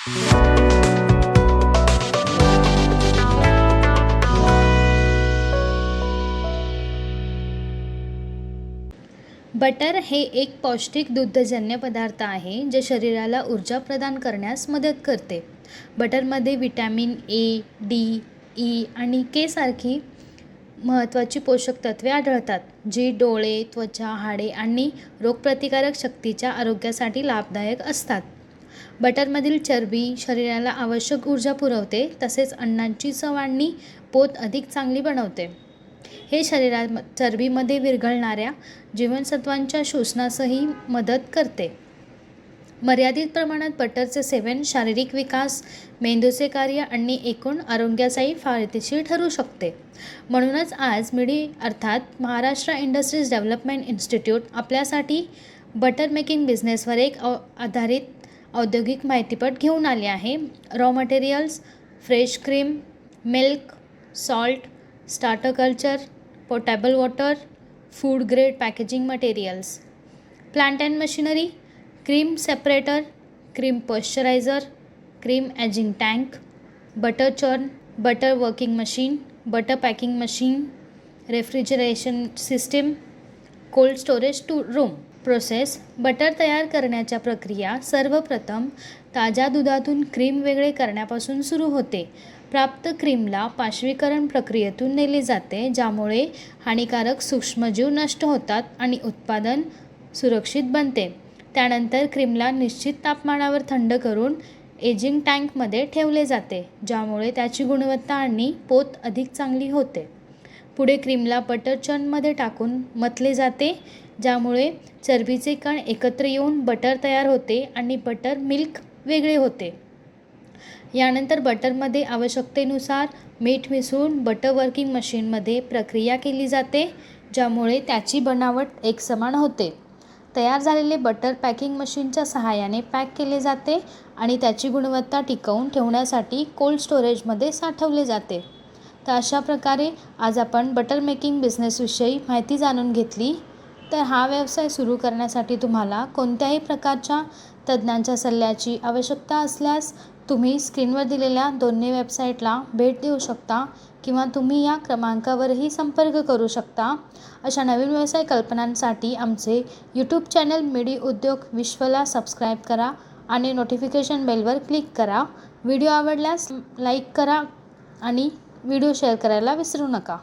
Butter हे एक पौष्टिक दुग्धजन्य पदार्थ आहे जे शरीराला ऊर्जा प्रदान करण्यास मदत करते. बटरमध्ये विटॅमिन ए, डी, ई आणि के सारखी महत्त्वाची पोषक तत्वे आढळतात, जी डोळे, त्वचा, हाडे आणि रोगप्रतिकारक शक्तीच्या आरोग्यासाठी लाभदायक असतात. बटरमधील चरबी शरीराला आवश्यक ऊर्जा पुरवते, तसेच अन्नाची चव आणि पोत अधिक चांगली बनवते. हे शरीरात चरबीमध्ये विरघळणाऱ्या जीवनसत्वांच्या शोषणासही मदत करते. मर्यादित प्रमाणात बटरचे सेवन शारीरिक विकास, मेंदूचे कार्य आणि एकूण आरोग्यासाठी फायदेशीर ठरू शकते. म्हणूनच आज मिडी अर्थात महाराष्ट्र इंडस्ट्रीज डेव्हलपमेंट इन्स्टिट्यूट आपल्यासाठी बटर मेकिंग बिझनेसवर एक आधारित औद्योगिक माहितीपट घेऊन आले आहे. Raw materials, fresh cream, milk, salt, starter culture, portable water, food grade packaging materials, plant and machinery, cream separator, cream pasteuriser, cream ageing tank, butter churn, butter working machine, butter packing machine, refrigeration system, cold storage room. Process. Butter तयार करण्याच्या प्रक्रिया सर्वप्रथम ताज्या दुधातून cream वेगळे करण्यापासून सुरू होते. प्राप्त क्रीमला पाश्वीकरण प्रक्रियेतून नेले जाते, ज्यामुळे हानिकारक सूक्ष्मजीव नष्ट होतात आणि उत्पादन सुरक्षित बनते. त्यानंतर क्रीमला निश्चित तापमानावर थंड करून एजिंग टँकमध्ये ठेवले जाते, ज्यामुळे त्याची गुणवत्ता आणि पोत अधिक चांगली होते. पुढे क्रीमला बटर चर्नमध्ये टाकून मथले जाते, ज्यामुळे चरबीचे कण एकत्र येऊन बटर तयार होते आणि बटर मिल्क वेगळे होते. यानंतर बटरमध्ये आवश्यकतेनुसार मीठ मिसळून बटर वर्किंग मशीनमध्ये प्रक्रिया केली जाते, ज्यामुळे त्याची बनावट एकसमान होते. तयार झालेले बटर पॅकिंग मशीनच्या सहाय्याने पॅक केले जाते आणि त्याची गुणवत्ता टिकवून ठेवण्यासाठी कोल्ड स्टोरेजमध्ये साठवले जाते. तर अशा प्रकारे आज आपण बटर मेकिंग बिझनेसविषयी माहिती जाणून घेतली. तर हा व्यवसाय सुरू करण्यासाठी तुम्हाला कोणत्याही प्रकारच्या तज्ज्ञांच्या सल्ल्याची आवश्यकता असल्यास तुम्ही स्क्रीनवर दिलेल्या दोन्ही वेबसाईटला भेट देऊ शकता किंवा तुम्ही या क्रमांकावरही संपर्क करू शकता. अशा नवीन व्यवसाय कल्पनांसाठी आमचे यूट्यूब चॅनल मिडी उद्योग विश्वला सबस्क्राईब करा आणि नोटिफिकेशन बेलवर क्लिक करा. व्हिडिओ आवडल्यास लाईक करा आणि व्हिडिओ शेअर करायला विसरू नका.